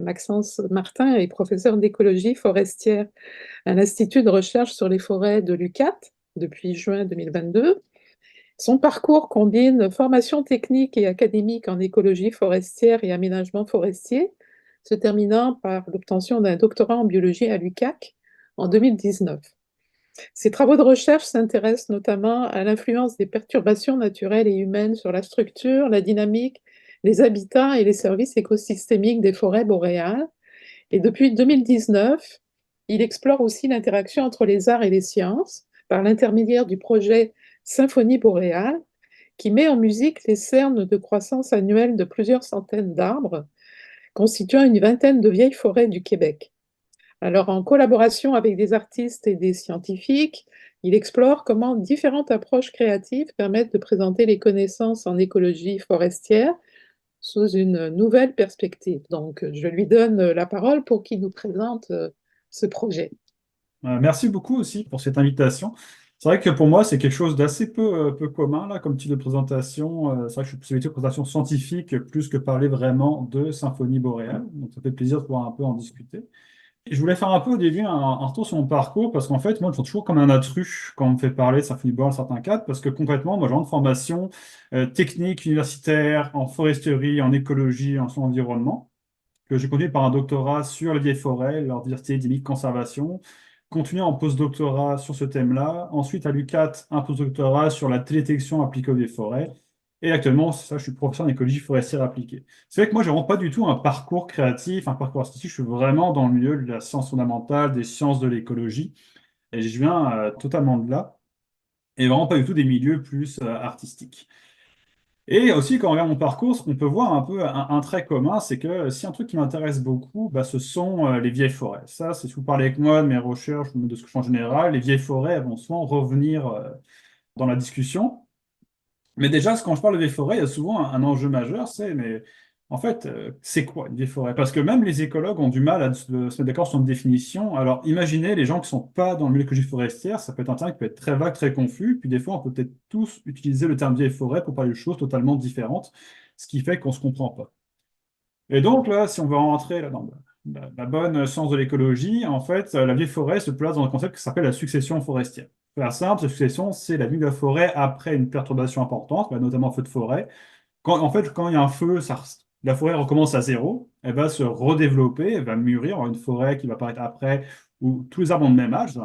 Maxence Martin est professeur d'écologie forestière à l'Institut de recherche sur les forêts de l'UCAT depuis juin 2022. Son parcours combine formation technique et académique en écologie forestière et aménagement forestier, se terminant par l'obtention d'un doctorat en biologie à l'UQAC en 2019. Ses travaux de recherche s'intéressent notamment à l'influence des perturbations naturelles et humaines sur la structure, la dynamique, les habitats et les services écosystémiques des forêts boréales. Et depuis 2019, il explore aussi l'interaction entre les arts et les sciences par l'intermédiaire du projet Symphonie boréale, qui met en musique les cernes de croissance annuelle de plusieurs centaines d'arbres, constituant une vingtaine de vieilles forêts du Québec. Alors, en collaboration avec des artistes et des scientifiques, il explore comment différentes approches créatives permettent de présenter les connaissances en écologie forestière sous une nouvelle perspective. Donc, je lui donne la parole pour qu'il nous présente ce projet. Merci beaucoup aussi pour cette invitation. C'est vrai que pour moi, c'est quelque chose d'assez peu commun là, comme type de présentation. C'est vrai que je suis plutôt une présentation scientifique plus que parler vraiment de symphonie boréale. Donc, ça fait plaisir de pouvoir un peu en discuter. Et je voulais faire un peu au début un retour sur mon parcours parce qu'en fait, moi, je me sens toujours comme un intrus quand on me fait parler de symphonie boréale dans certains cadres parce que concrètement, moi, j'ai une formation technique universitaire en foresterie, en écologie, en son environnement que j'ai conduit par un doctorat sur les vieilles forêts, leur diversité, dynamique, conservation, continué en postdoctorat sur ce thème-là, ensuite à l'UCAT, un postdoctorat sur la télédétection appliquée aux vieilles forêts, et actuellement, c'est ça, je suis professeur en écologie forestière appliquée. C'est vrai que moi, je n'ai vraiment pas du tout un parcours créatif, un parcours artistique, je suis vraiment dans le milieu de la science fondamentale, des sciences de l'écologie, et je viens totalement de là, et vraiment pas du tout des milieux plus artistiques. Et aussi, quand on regarde mon parcours, on peut voir un peu un trait commun, c'est que si un truc qui m'intéresse beaucoup, bah, ce sont les vieilles forêts. Ça, c'est si vous parlez avec moi de mes recherches ou de ce que je fais en général, les vieilles forêts elles vont souvent revenir dans la discussion. Mais déjà, quand je parle de vieilles forêts, il y a souvent un enjeu majeur, c'est mais en fait, c'est quoi une vieille forêt? Parce que même les écologues ont du mal à se mettre d'accord sur une définition. Alors imaginez les gens qui ne sont pas dans le milieu de l'écologie forestière, ça peut être un terme qui peut être très vague, très confus, puis des fois on peut peut-être tous utiliser le terme vieille forêt pour parler de choses totalement différentes, ce qui fait qu'on ne se comprend pas. Et donc là, si on veut rentrer là, dans la bonne science de l'écologie, en fait, la vieille forêt se place dans un concept qui s'appelle la succession forestière. Pour faire simple, cette succession, c'est la vie de la forêt après une perturbation importante, bah, notamment un feu de forêt. En fait, quand il y a un feu, la forêt recommence à zéro, elle va se redévelopper, elle va mûrir, avoir une forêt qui va apparaître après, où tous les arbres ont le même âge.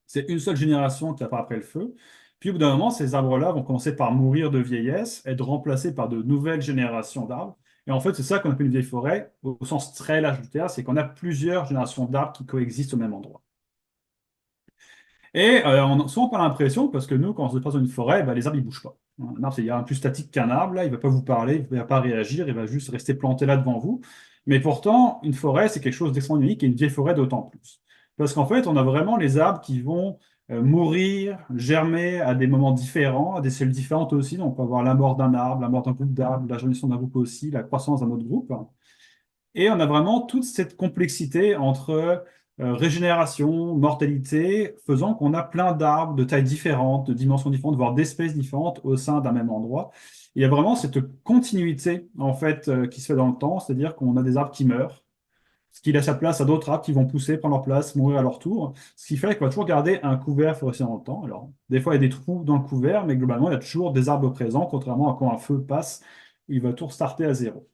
C'est une seule génération qui apparaît après le feu. Puis au bout d'un moment, ces arbres-là vont commencer par mourir de vieillesse, être remplacés par de nouvelles générations d'arbres. Et en fait, c'est ça qu'on appelle une vieille forêt, au sens très large du terme, c'est qu'on a plusieurs générations d'arbres qui coexistent au même endroit. Et souvent, on a l'impression, parce que nous, quand on se déplace dans une forêt, bah, les arbres, ils bougent pas. Un arbre, il y a un plus statique qu'un arbre, là, il va pas vous parler, il va pas réagir, il va juste rester planté là devant vous. Mais pourtant, une forêt, c'est quelque chose d'extrêmement unique, et une vieille forêt d'autant plus. Parce qu'en fait, on a vraiment les arbres qui vont mourir, germer à des moments différents, à des cellules différentes aussi. Donc, on peut avoir la mort d'un arbre, la mort d'un groupe d'arbres, la germination d'un groupe aussi, la croissance d'un autre groupe. Et on a vraiment toute cette complexité entre régénération, mortalité, faisant qu'on a plein d'arbres de tailles différentes, de dimensions différentes, voire d'espèces différentes au sein d'un même endroit. Il y a vraiment cette continuité en fait qui se fait dans le temps, c'est-à-dire qu'on a des arbres qui meurent, ce qui laisse la place à d'autres arbres qui vont pousser, prendre leur place, mourir à leur tour, ce qui fait qu'on va toujours garder un couvert forestier dans le temps. Alors, des fois, il y a des trous dans le couvert, mais globalement, il y a toujours des arbres présents, contrairement à quand un feu passe, il va tout restarter à zéro.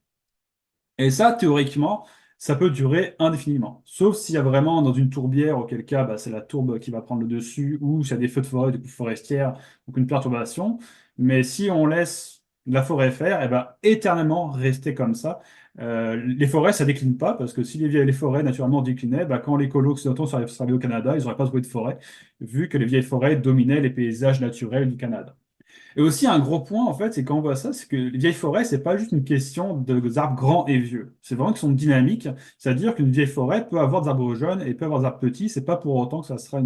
Et ça, théoriquement, ça peut durer indéfiniment. Sauf s'il y a vraiment dans une tourbière, auquel cas bah, c'est la tourbe qui va prendre le dessus, ou s'il y a des feux de forêt, des coups forestières, donc une perturbation. Mais si on laisse la forêt faire, elle va éternellement rester comme ça. Les forêts, ça décline pas, parce que si les forêts naturellement déclinaient, bah, quand les colos occidentaux sont arrivés au Canada, ils n'auraient pas trouvé de forêt, vu que les vieilles forêts dominaient les paysages naturels du Canada. Et aussi, un gros point, en fait, c'est quand on voit ça, c'est que les vieilles forêts, c'est pas juste une question d'arbres grands et vieux. C'est vraiment qu'ils sont dynamiques. C'est-à-dire qu'une vieille forêt peut avoir des arbres jeunes et peut avoir des arbres petits. C'est pas pour autant que ça sera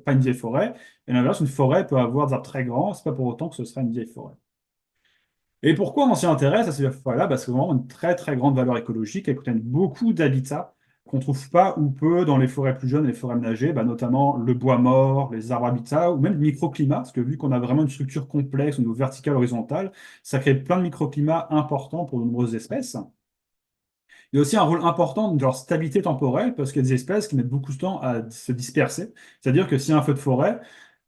pas une vieille forêt. Et l'inverse, une forêt peut avoir des arbres très grands. C'est pas pour autant que ce sera une vieille forêt. Et pourquoi on s'y intéresse à ces forêts-là? Parce que c'est vraiment une très très grande valeur écologique. Elles contiennent beaucoup d'habitats qu'on trouve pas ou peu dans les forêts plus jeunes et les forêts aménagées, bah, notamment le bois mort, les arbres habitats ou même le microclimat, parce que vu qu'on a vraiment une structure complexe au niveau vertical, horizontal, ça crée plein de microclimats importants pour de nombreuses espèces. Il y a aussi un rôle important de leur stabilité temporelle parce qu'il y a des espèces qui mettent beaucoup de temps à se disperser. C'est-à-dire que s'il y a un feu de forêt,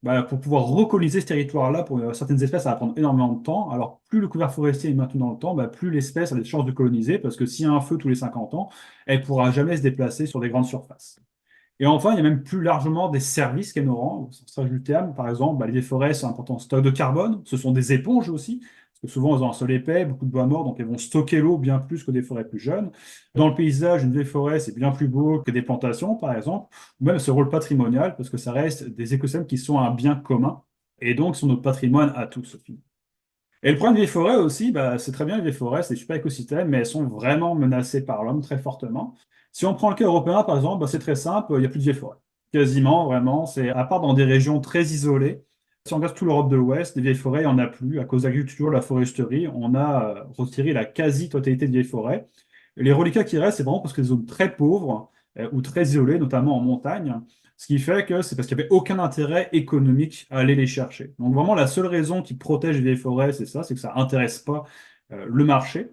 bah, pour pouvoir recoloniser ce territoire-là, pour certaines espèces, ça va prendre énormément de temps. Alors, plus le couvert forestier est maintenu dans le temps, bah, plus l'espèce a des chances de coloniser parce que s'il y a un feu tous les 50 ans, elle ne pourra jamais se déplacer sur des grandes surfaces. Et enfin, il y a même plus largement des services qu'elles nous rendent, au sens large du terme. Par exemple, bah, les forêts, c'est un important stock de carbone. Ce sont des éponges aussi, parce que souvent, elles ont un sol épais, beaucoup de bois mort, donc elles vont stocker l'eau bien plus que des forêts plus jeunes. Dans le paysage, une vieille forêt, c'est bien plus beau que des plantations, par exemple, ou même ce rôle patrimonial, parce que ça reste des écosystèmes qui sont un bien commun, et donc sont notre patrimoine à tous, au final. Et le problème des forêts aussi, bah, c'est très bien les forêts, c'est des super écosystèmes, mais elles sont vraiment menacées par l'homme très fortement. Si on prend le cas européen, par exemple, bah, c'est très simple, il n'y a plus de vieilles forêts. Quasiment, vraiment, c'est à part dans des régions très isolées. Si on regarde toute l'Europe de l'Ouest, des vieilles forêts, il n'y en a plus. À cause de l'agriculture, la foresterie, on a retiré la quasi-totalité des vieilles forêts. Et les reliquats qui restent, c'est vraiment parce que des zones très pauvres ou très isolées, notamment en montagne. Ce qui fait que c'est parce qu'il n'y avait aucun intérêt économique à aller les chercher. Donc vraiment, la seule raison qui protège les vieilles forêts, c'est ça, c'est que ça n'intéresse pas le marché,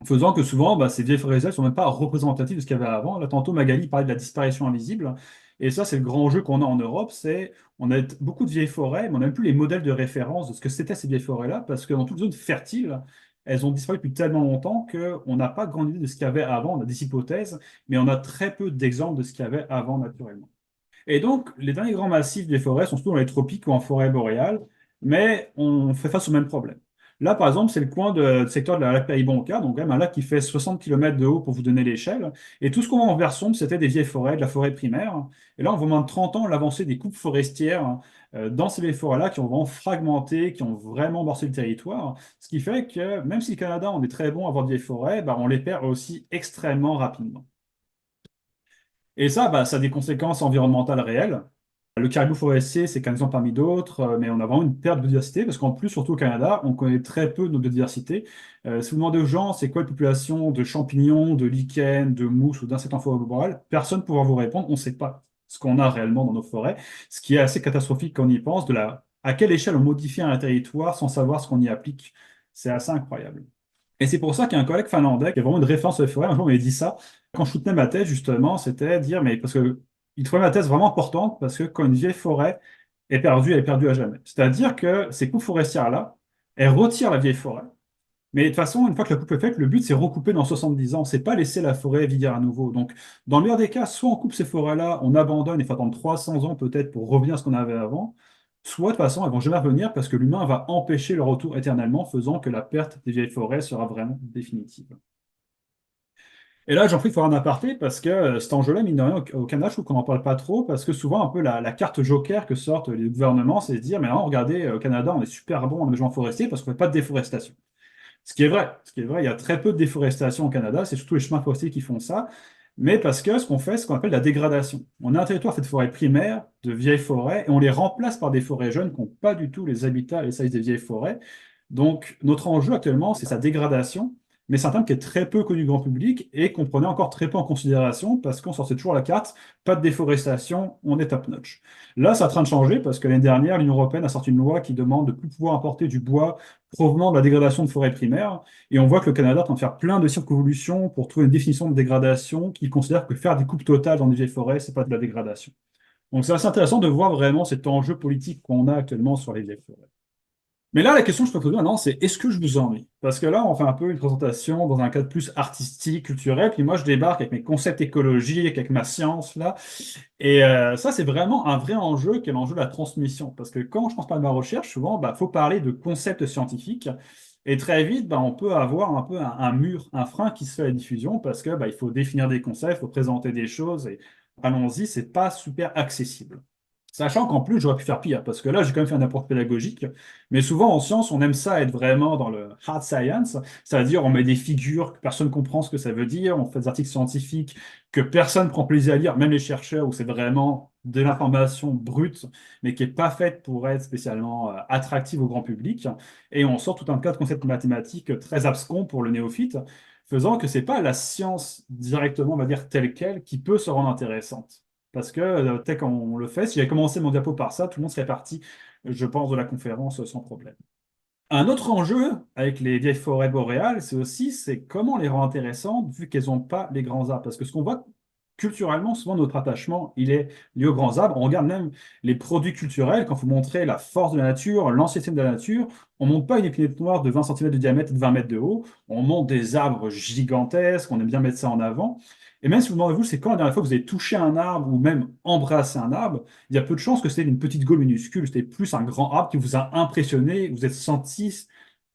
faisant que souvent, bah, ces vieilles forêts ne sont même pas représentatives de ce qu'il y avait avant. Là, tantôt, Magali parlait de la disparition invisible. Et ça, c'est le grand jeu qu'on a en Europe, c'est on a beaucoup de vieilles forêts, mais on n'a même plus les modèles de référence de ce que c'était ces vieilles forêts-là, parce que dans toutes les zones fertiles, elles ont disparu depuis tellement longtemps qu'on n'a pas grande idée de ce qu'il y avait avant. On a des hypothèses, mais on a très peu d'exemples de ce qu'il y avait avant naturellement. Et donc, les derniers grands massifs des forêts sont surtout dans les tropiques ou en forêt boréale, mais on fait face au même problème. Là, par exemple, c'est le coin du secteur de la lac Paibonca, donc quand même un lac qui fait 60 km de haut pour vous donner l'échelle. Et tout ce qu'on voit en vert sombre, c'était des vieilles forêts, de la forêt primaire. Et là, on voit moins de 30 ans l'avancée des coupes forestières dans ces vieilles forêts-là qui ont vraiment fragmenté, qui ont vraiment morcé le territoire. Ce qui fait que même si le Canada, on est très bon à avoir des vieilles forêts, bah, on les perd aussi extrêmement rapidement. Et ça, bah, ça a des conséquences environnementales réelles. Le caribou forestier, c'est qu'un exemple parmi d'autres, mais on a vraiment une perte de biodiversité parce qu'en plus, surtout au Canada, on connaît très peu de notre biodiversité. Si vous demandez aux gens c'est quoi la population de champignons, de lichens, de mousses ou d'insectes en forêt boréale, personne ne pourra vous répondre. On ne sait pas ce qu'on a réellement dans nos forêts, ce qui est assez catastrophique quand on y pense, à quelle échelle on modifie un territoire sans savoir ce qu'on y applique. C'est assez incroyable. Et c'est pour ça qu'il y a un collègue finlandais qui a vraiment une référence sur les forêts. Un jour, il m'a dit ça. Quand je soutenais ma thèse, justement, c'était dire, mais parce que il trouvait ma thèse vraiment importante parce que quand une vieille forêt est perdue, elle est perdue à jamais. C'est-à-dire que ces coupes forestières-là, elles retirent la vieille forêt. Mais de toute façon, une fois que la coupe est faite, le but, c'est recouper dans 70 ans. C'est pas laisser la forêt vieillir à nouveau. Donc, dans le meilleur des cas, soit on coupe ces forêts-là, on abandonne, il faut attendre 300 ans peut-être pour revenir à ce qu'on avait avant. Soit, de toute façon, elles vont jamais revenir parce que l'humain va empêcher le retour éternellement, faisant que la perte des vieilles forêts sera vraiment définitive. Et là, j'en prie, il faut faire un aparté parce que cet enjeu-là, mine de rien, au Canada, je trouve qu'on n'en parle pas trop parce que souvent, un peu la carte joker que sortent les gouvernements, c'est de se dire, mais non, regardez, au Canada, on est super bon en aménagement forestier parce qu'on ne fait pas de déforestation. Ce qui est vrai, il y a très peu de déforestation au Canada, c'est surtout les chemins forestiers qui font ça, mais parce que ce qu'on fait, c'est ce qu'on appelle la dégradation. On a un territoire fait de forêts primaires, de vieilles forêts, et on les remplace par des forêts jeunes qui n'ont pas du tout les habitats et les sizes des vieilles forêts. Donc, notre enjeu actuellement, c'est sa dégradation, mais c'est un terme qui est très peu connu du grand public et qu'on prenait encore très peu en considération parce qu'on sortait toujours la carte, pas de déforestation, on est top-notch. Là, c'est en train de changer parce que l'année dernière, l'Union européenne a sorti une loi qui demande de ne plus pouvoir importer du bois provenant de la dégradation de forêts primaires. Et on voit que le Canada est en train de faire plein de circonvolutions pour trouver une définition de dégradation qui considère que faire des coupes totales dans des vieilles forêts, c'est pas de la dégradation. Donc c'est assez intéressant de voir vraiment cet enjeu politique qu'on a actuellement sur les vieilles forêts. Mais là, la question que je peux poser maintenant, c'est est-ce que je vous ennuie? Parce que là, on fait un peu une présentation dans un cadre plus artistique, culturel, puis moi, je débarque avec mes concepts écologiques, avec ma science, là. Et ça, c'est vraiment un vrai enjeu, qui est l'enjeu de la transmission. Parce que quand je pense pas à ma recherche, souvent, bah, faut parler de concepts scientifiques. Et très vite, bah, on peut avoir un peu un mur, un frein qui se fait à la diffusion, parce que bah, il faut définir des concepts, il faut présenter des choses, et allons-y, c'est pas super accessible. Sachant qu'en plus, j'aurais pu faire pire, parce que là, j'ai quand même fait un apport pédagogique. Mais souvent, en science, on aime ça être vraiment dans le hard science, c'est-à-dire on met des figures que personne ne comprend ce que ça veut dire, on fait des articles scientifiques que personne ne prend plaisir à lire, même les chercheurs, où c'est vraiment de l'information brute, mais qui n'est pas faite pour être spécialement attractive au grand public. Et on sort tout un tas de concepts mathématiques très abscons pour le néophyte, faisant que c'est pas la science directement, on va dire, telle quelle, qui peut se rendre intéressante. Parce que, tel qu'on le fait, si j'avais commencé mon diapo par ça, tout le monde serait parti, je pense, de la conférence sans problème. Un autre enjeu avec les vieilles forêts boréales, c'est comment les rendre intéressantes vu qu'elles n'ont pas les grands arbres. Parce que ce qu'on voit culturellement, souvent notre attachement, il est lié aux grands arbres. On regarde même les produits culturels, quand il faut montrer la force de la nature, l'ancienneté de la nature, on ne monte pas une épinette noire de 20 centimètres de diamètre et de 20 mètres de haut, on monte des arbres gigantesques, on aime bien mettre ça en avant. Et même si vous demandez-vous, c'est quand la dernière fois que vous avez touché un arbre ou même embrassé un arbre, il y a peu de chances que c'était une petite gaule minuscule, c'était plus un grand arbre qui vous a impressionné, vous êtes senti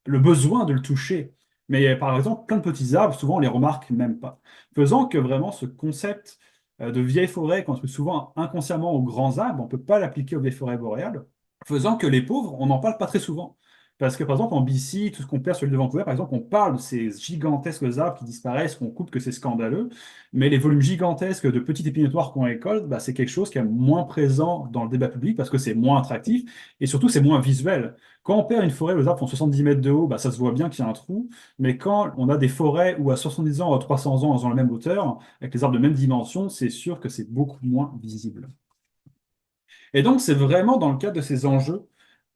le besoin de le toucher. Mais par exemple, plein de petits arbres, souvent on les remarque même pas. Faisant que vraiment ce concept de vieille forêt, qu'on trouve souvent inconsciemment aux grands arbres, on ne peut pas l'appliquer aux vieilles forêts boréales, faisant que les pauvres, on n'en parle pas très souvent. Parce que par exemple en BC, tout ce qu'on perd sur l'île de Vancouver, par exemple, on parle de ces gigantesques arbres qui disparaissent, qu'on coupe, que c'est scandaleux, mais les volumes gigantesques de petites épineux noirs qu'on récolte, bah, c'est quelque chose qui est moins présent dans le débat public parce que c'est moins attractif et surtout c'est moins visuel. Quand on perd une forêt où les arbres font 70 mètres de haut, bah, ça se voit bien qu'il y a un trou, mais quand on a des forêts où à 70 ans, à 300 ans, elles ont la même hauteur, avec les arbres de même dimension, c'est sûr que c'est beaucoup moins visible. Et donc, c'est vraiment dans le cadre de ces enjeux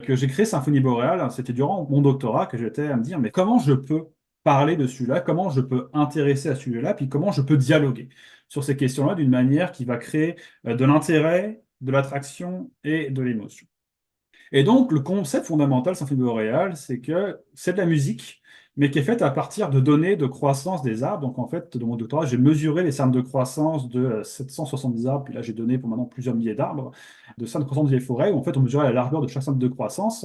que j'ai créé Symphonie Boréale. C'était durant mon doctorat que j'étais à me dire, mais comment je peux parler de celui-là, comment je peux intéresser à celui-là, puis comment je peux dialoguer sur ces questions-là d'une manière qui va créer de l'intérêt, de l'attraction et de l'émotion. Et donc, le concept fondamental de Symphonie boréale, c'est que c'est de la musique, mais qui est faite à partir de données de croissance des arbres. Donc, en fait, dans mon doctorat, j'ai mesuré les cernes de croissance de 770 arbres, puis là, j'ai donné pour maintenant plusieurs milliers d'arbres, de cernes de croissance des forêts, où en fait, on mesurait la largeur de chaque cerne de croissance.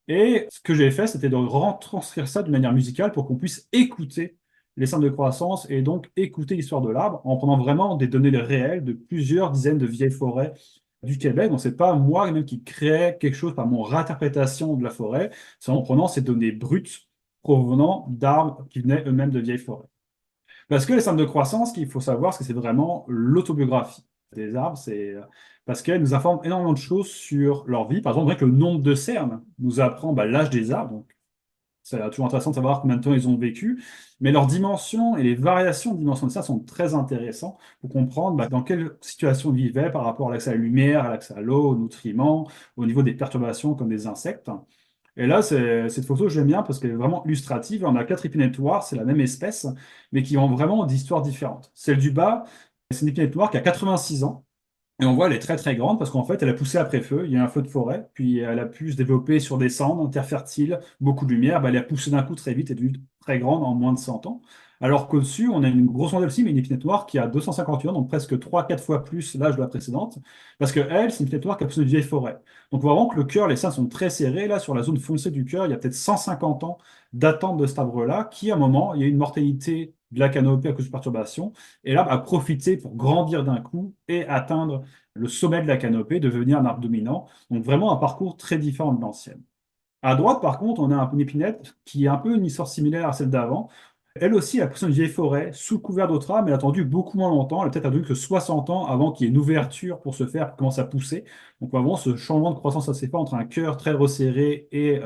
Et ce que j'ai fait, c'était de retranscrire ça d'une manière musicale pour qu'on puisse écouter les cernes de croissance et donc écouter l'histoire de l'arbre en prenant vraiment des données réelles de plusieurs dizaines de vieilles forêts du Québec. Donc, c'est pas moi même qui crée quelque chose par mon réinterprétation de la forêt, c'est en prenant ces données brutes provenant d'arbres qui venaient eux-mêmes de vieilles forêts. Parce que les cernes de croissance, ce qu'il faut savoir, c'est que c'est vraiment l'autobiographie des arbres. C'est parce qu'elles nous informent énormément de choses sur leur vie. Par exemple, rien que le nombre de cernes nous apprend bah, l'âge des arbres. Donc, c'est toujours intéressant de savoir combien de temps ils ont vécu. Mais leurs dimensions et les variations de dimensions de ça sont très intéressants pour comprendre bah, dans quelle situation ils vivaient par rapport à l'accès à la lumière, à l'accès à l'eau, aux nutriments, au niveau des perturbations comme des insectes. Et là, cette photo, j'aime bien parce qu'elle est vraiment illustrative. On a quatre épinettes noires, c'est la même espèce, mais qui ont vraiment d'histoires différentes. Celle du bas, c'est une épinette noire qui a 86 ans. Et on voit, elle est très très grande parce qu'en fait, elle a poussé après feu. Il y a un feu de forêt, puis elle a pu se développer sur des cendres, terre fertile, beaucoup de lumière. Bah, elle a poussé d'un coup très vite et est devenue très grande en moins de 100 ans. Alors qu'au-dessus, on a une grosse ondelle aussi, mais une épinette noire qui a 258 ans, donc presque 3 4 fois plus l'âge de la précédente. Parce que elle, c'est une épinette noire qui a poussé de vieille forêt. Donc on voit vraiment que le cœur, les seins sont très serrés. Là, sur la zone foncée du cœur, il y a peut-être 150 ans d'attente de cet arbre-là, qui à un moment, il y a eu une mortalité de la canopée à cause de perturbations. Et l'arbre a profité pour grandir d'un coup et atteindre le sommet de la canopée, devenir un arbre dominant. Donc vraiment un parcours très différent de l'ancienne. À droite, par contre, on a une épinette qui est un peu une histoire similaire à celle d'avant. Elle aussi, elle a poussé une vieille forêt sous couvert d'autres arbres, mais elle a attendu beaucoup moins longtemps. Elle a peut-être attendu que 60 ans avant qu'il y ait une ouverture pour se faire, pour commencer à pousser. Donc, on va voir ce changement de croissance assez fort entre un cœur très resserré et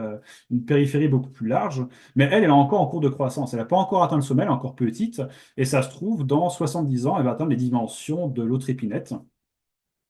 une périphérie beaucoup plus large. Mais elle est encore en cours de croissance. Elle n'a pas encore atteint le sommet, elle est encore petite. Et ça se trouve, dans 70 ans, elle va atteindre les dimensions de l'autre épinette.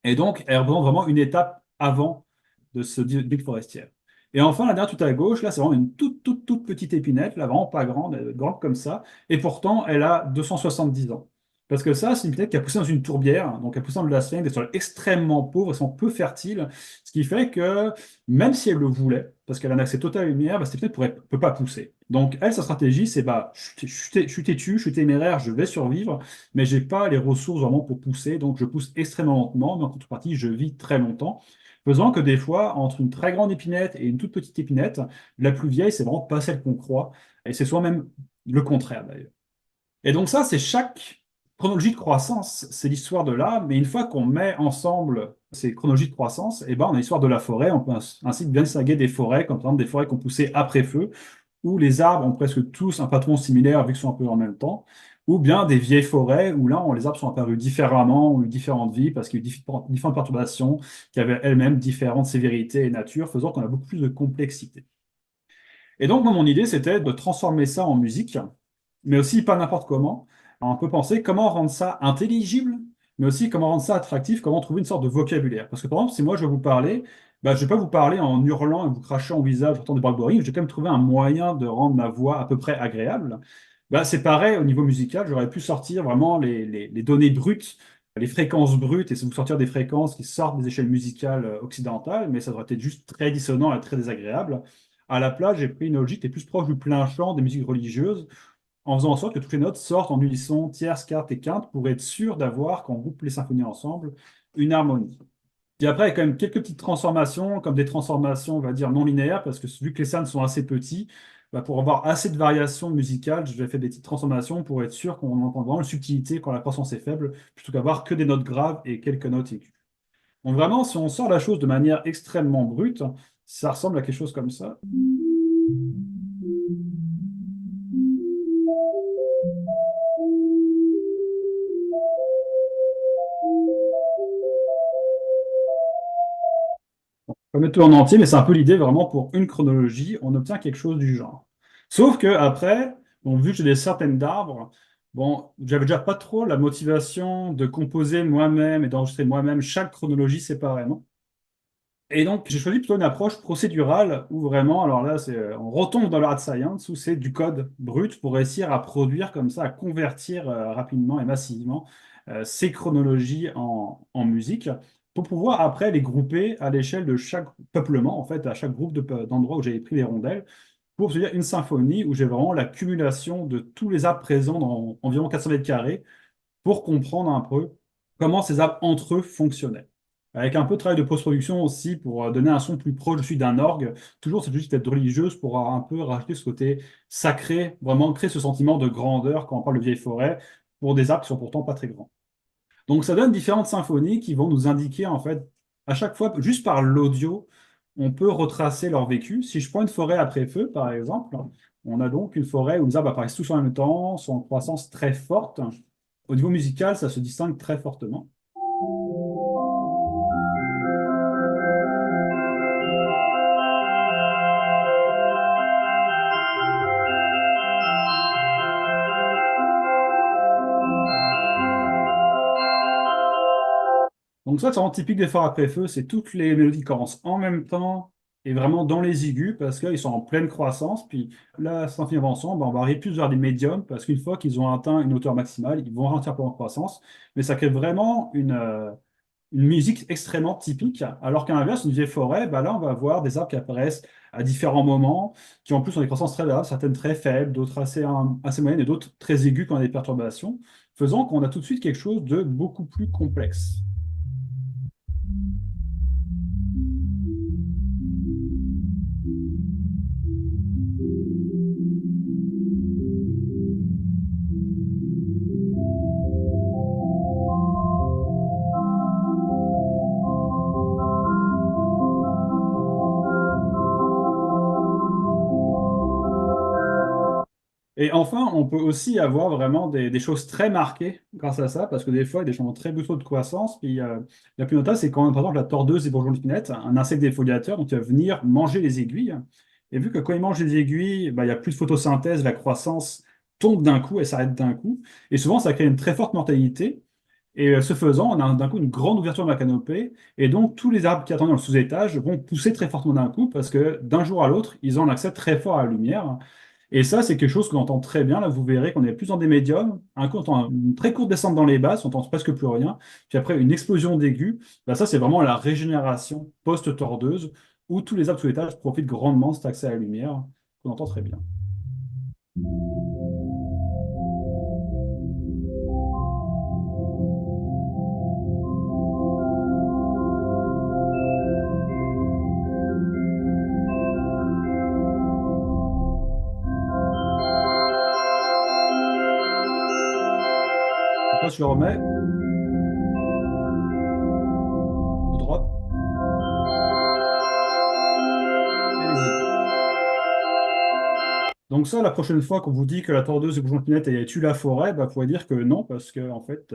Et donc, elle représente vraiment une étape avant de ce build forestière. Et enfin, la dernière tout à gauche, là, c'est vraiment une toute petite épinette, là, vraiment pas grande, elle est grande comme ça. Et pourtant, elle a 270 ans. Parce que ça, c'est une épinette qui a poussé dans une tourbière, donc elle a poussé dans de la sphère, des sols extrêmement pauvres, ils sont peu fertiles, ce qui fait que même si elle le voulait, parce qu'elle a un accès total à la lumière, bah, cette épinette ne peut pas pousser. Donc elle, sa stratégie, c'est bah, je suis têtu, je suis téméraire, je vais survivre, mais j'ai pas les ressources vraiment pour pousser, donc je pousse extrêmement lentement, mais en contrepartie, je vis très longtemps. Faisant que des fois, entre une très grande épinette et une toute petite épinette, la plus vieille, c'est vraiment pas celle qu'on croit, et c'est souvent même le contraire d'ailleurs. Et donc ça, c'est chaque chronologie de croissance, c'est l'histoire de l'art, mais une fois qu'on met ensemble ces chronologies de croissance, eh ben, on a l'histoire de la forêt, on peut ainsi bien distinguer des forêts, comme par exemple des forêts qui ont poussé après feu, où les arbres ont presque tous un patron similaire vu qu'ils sont un peu en même temps, ou bien des vieilles forêts où là, les arbres sont apparus différemment, ont eu différentes vies, parce qu'il y a eu différentes perturbations qui avaient elles-mêmes différentes sévérités et natures, faisant qu'on a beaucoup plus de complexité. Et donc, moi, mon idée, c'était de transformer ça en musique, mais aussi pas n'importe comment. On peut penser comment rendre ça intelligible, mais aussi comment rendre ça attractif, comment trouver une sorte de vocabulaire. Parce que par exemple, si moi je vais vous parler Bah, je vais pas vous parler en hurlant et vous crachant au visage autant de BlackBerry, j'ai quand même trouvé un moyen de rendre ma voix à peu près agréable. Bah, c'est pareil au niveau musical, j'aurais pu sortir vraiment les données brutes, les fréquences brutes, et vous sortir des fréquences qui sortent des échelles musicales occidentales, mais ça aurait été juste très dissonant et très désagréable. À la place, j'ai pris une logique qui est plus proche du plein chant des musiques religieuses, en faisant en sorte que toutes les notes sortent en unisson, tierce, quarte et quinte, pour être sûr d'avoir, quand on groupe les symphonies ensemble, une harmonie. Puis après, il y a quand même quelques petites transformations, comme des transformations, on va dire, non linéaires, parce que vu que les cernes sont assez petits, bah, pour avoir assez de variations musicales, je vais faire des petites transformations pour être sûr qu'on entend vraiment la subtilité quand la croissance est faible, plutôt qu'avoir que des notes graves et quelques notes aiguës. Donc vraiment, si on sort la chose de manière extrêmement brute, ça ressemble à quelque chose comme ça. Pas mettre tout en entier, mais c'est un peu l'idée vraiment pour une chronologie, on obtient quelque chose du genre. Sauf que après, bon, vu que j'ai des certaines d'arbres, bon, j'avais déjà pas trop la motivation de composer moi-même et d'enregistrer moi-même chaque chronologie séparément. Et donc, j'ai choisi plutôt une approche procédurale où vraiment, alors là, on retombe dans le hard science où c'est du code brut pour réussir à produire comme ça, à convertir rapidement et massivement ces chronologies en musique pour pouvoir après les grouper à l'échelle de chaque peuplement, en fait, à chaque groupe d'endroits où j'avais pris les rondelles pour obtenir une symphonie où j'ai vraiment l'accumulation de tous les arbres présents dans environ 400 mètres carrés pour comprendre un peu comment ces arbres entre eux fonctionnaient. Avec un peu de travail de post-production aussi pour donner un son plus proche de celui d'un orgue. Toujours cette juste tête religieuse pour un peu rajouter ce côté sacré, vraiment créer ce sentiment de grandeur quand on parle de vieille forêt pour des arbres qui sont pourtant pas très grands. Donc ça donne différentes symphonies qui vont nous indiquer en fait à chaque fois, juste par l'audio, on peut retracer leur vécu. Si je prends une forêt après feu, par exemple, on a donc une forêt où les arbres apparaissent tous en même temps, sont en croissance très forte. Au niveau musical, ça se distingue très fortement. Donc ça, c'est vraiment typique des forêts après feu, c'est toutes les mélodies qui commencent en même temps et vraiment dans les aigus parce qu'ils sont en pleine croissance. Puis la symphonie ensemble, on va arriver plus vers des médiums parce qu'une fois qu'ils ont atteint une hauteur maximale, ils vont ralentir un peu en croissance. Mais ça crée vraiment une musique extrêmement typique. Alors qu'à l'inverse, une vieille forêt, bah là, on va avoir des arbres qui apparaissent à différents moments, qui en plus ont des croissances très variables, certaines très faibles, d'autres assez moyennes et d'autres très aiguës quand on a des perturbations, faisant qu'on a tout de suite quelque chose de beaucoup plus complexe. Et enfin, on peut aussi avoir vraiment des choses très marquées grâce à ça, parce que des fois, il y a des changements très brutaux de croissance. Puis, la plus notable, c'est quand, par exemple, la tordeuse des bourgeons de pinette, un insecte défoliateur, donc il va venir manger les aiguilles. Et vu que quand il mange les aiguilles, bah, il n'y a plus de photosynthèse, la croissance tombe d'un coup et s'arrête d'un coup. Et souvent, ça crée une très forte mortalité. Et ce faisant, on a d'un coup une grande ouverture de la canopée. Et donc, tous les arbres qui attendent dans le sous-étage vont pousser très fortement d'un coup, parce que d'un jour à l'autre, ils ont un accès très fort à la lumière. Et ça, c'est quelque chose qu'on entend très bien. Là, vous verrez qu'on est plus dans des médiums. Un coup, on entend une très courte descente dans les basses, on entend presque plus rien. Puis après, une explosion d'aigus. Bah, ça, c'est vraiment la régénération post-tordeuse, où tous les arbres sous étage profitent grandement de cet accès à la lumière, qu'on entend très bien. Après, je le remets, je drop, et les aigus. Donc ça, la prochaine fois qu'on vous dit que la tordeuse et bourgeon de pinette elle tue la forêt, bah, vous pourrez dire que non, parce que en fait,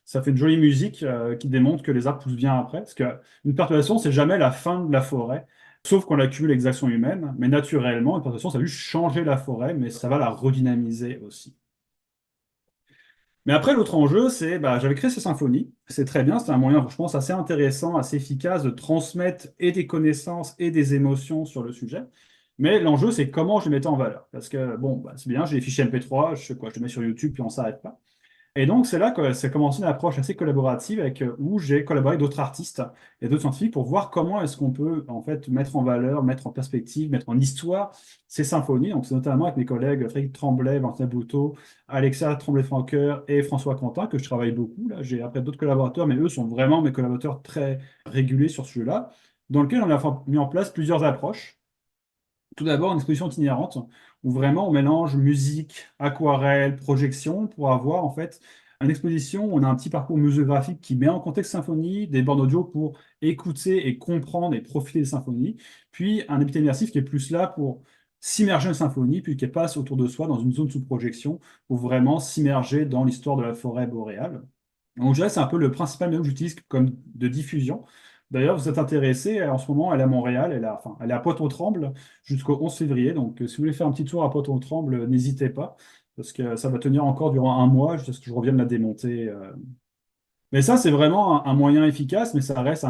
ça fait une jolie musique qui démontre que les arbres poussent bien après. Parce qu'une perturbation, c'est jamais la fin de la forêt, sauf quand on accumule les actions humaines. Mais naturellement, une perturbation, ça va juste changer la forêt, mais ça va la redynamiser aussi. Mais après, l'autre enjeu, c'est, bah, j'avais créé ces symphonies. C'est très bien, c'est un moyen, je pense, assez intéressant, assez efficace de transmettre et des connaissances et des émotions sur le sujet. Mais l'enjeu, c'est comment je les mettais en valeur. Parce que, bon, bah, c'est bien, j'ai des fichiers MP3, je sais quoi, je les mets sur YouTube, puis on s'arrête pas. Et donc, c'est là que ça a commencé une approche assez collaborative avec, où j'ai collaboré avec d'autres artistes et d'autres scientifiques pour voir comment est-ce qu'on peut en fait mettre en valeur, mettre en perspective, mettre en histoire ces symphonies. Donc, c'est notamment avec mes collègues Frédéric Tremblay, Valentin Bouteau, Alexa Tremblay-Francoeur et François Quentin, que je travaille beaucoup. Là, j'ai après d'autres collaborateurs, mais eux sont vraiment mes collaborateurs très réguliers sur ce sujet-là, dans lequel on a mis en place plusieurs approches. Tout d'abord, une exposition itinérante où vraiment on mélange musique, aquarelle, projection pour avoir en fait une exposition où on a un petit parcours muséographique qui met en contexte symphonie, des bornes audio pour écouter et comprendre et profiter des symphonies, puis un habitat immersif qui est plus là pour s'immerger en symphonie, puis qui passe autour de soi dans une zone sous projection pour vraiment s'immerger dans l'histoire de la forêt boréale. Donc, je dirais que c'est un peu le principal médium que j'utilise comme de diffusion. D'ailleurs, vous êtes intéressé, en ce moment, elle est à Montréal, enfin, elle est à Pointe-aux-Trembles jusqu'au 11 février. Donc, si vous voulez faire un petit tour à Pointe-aux-Trembles, n'hésitez pas, parce que ça va tenir encore durant un mois, jusqu'à ce que je revienne la démonter. Mais ça, c'est vraiment un moyen efficace, mais ça reste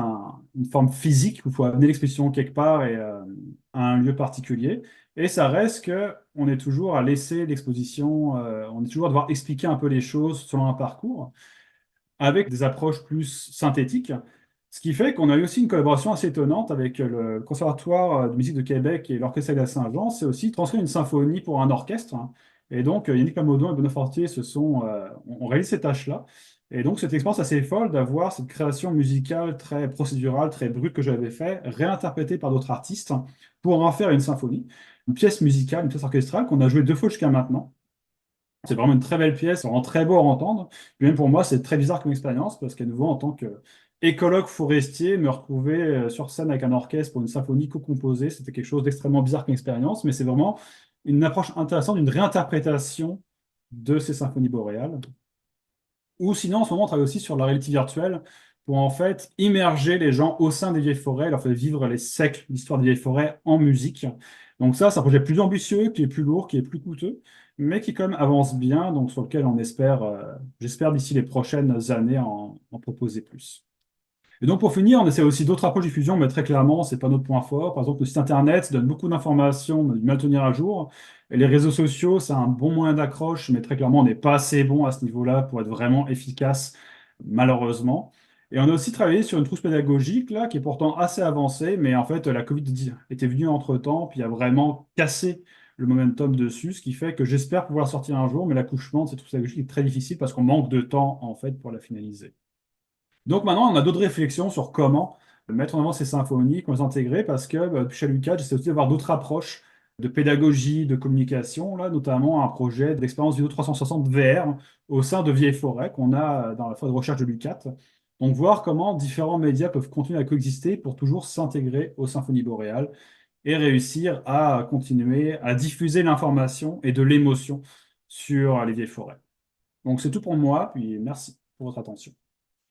une forme physique où il faut amener l'exposition quelque part et à un lieu particulier. Et ça reste que on est toujours à laisser l'exposition, on est toujours à devoir expliquer un peu les choses selon un parcours avec des approches plus synthétiques. Ce qui fait qu'on a eu aussi une collaboration assez étonnante avec le Conservatoire de musique de Québec et l'Orchestre de Saint-Jean. C'est aussi transcrire une symphonie pour un orchestre. Et donc, Yannick Lamodon et Benoît Fortier ont réalisé ces tâches-là. Et donc, cette expérience assez folle d'avoir cette création musicale très procédurale, très brute que j'avais fait, réinterprétée par d'autres artistes pour en faire une symphonie, une pièce musicale, une pièce orchestrale qu'on a jouée 2 fois jusqu'à maintenant. C'est vraiment une très belle pièce, c'est vraiment très beau à entendre. Puis même pour moi, c'est très bizarre comme expérience parce qu'à nouveau, en tant qu'écologue forestier, me retrouver sur scène avec un orchestre pour une symphonie co-composée, c'était quelque chose d'extrêmement bizarre comme expérience, mais c'est vraiment une approche intéressante d'une réinterprétation de ces symphonies boréales. Ou sinon, en ce moment, on travaille aussi sur la réalité virtuelle pour en fait immerger les gens au sein des vieilles forêts, leur faire vivre les siècles d'histoire des vieilles forêts en musique. Donc ça, c'est un projet plus ambitieux, qui est plus lourd, qui est plus coûteux, mais qui quand même avance bien, donc sur lequel on espère, j'espère d'ici les prochaines années en proposer plus. Et donc pour finir, on essaie aussi d'autres approches de diffusion, mais très clairement, c'est pas notre point fort. Par exemple, le site internet donne beaucoup d'informations, on a du mal à tenir à jour. Et les réseaux sociaux, c'est un bon moyen d'accroche, mais très clairement, on n'est pas assez bon à ce niveau-là pour être vraiment efficace, malheureusement. Et on a aussi travaillé sur une trousse pédagogique, là, qui est pourtant assez avancée, mais en fait, la Covid était venue entre-temps, puis a vraiment cassé le momentum dessus, ce qui fait que j'espère pouvoir sortir un jour, mais l'accouchement de cette trousse pédagogique est très difficile parce qu'on manque de temps, en fait, pour la finaliser. Donc maintenant, on a d'autres réflexions sur comment mettre en avant ces symphonies, comment les intégrer, parce que chez Lucas, j'essaie aussi d'avoir d'autres approches de pédagogie, de communication, là, notamment un projet d'expérience vidéo 360 VR au sein de Vieilles Forêts qu'on a dans la forêt de recherche de l'UCAT. Donc voir comment différents médias peuvent continuer à coexister pour toujours s'intégrer aux symphonies boréales et réussir à continuer à diffuser l'information et de l'émotion sur les Vieilles Forêts. Donc c'est tout pour moi, puis merci pour votre attention.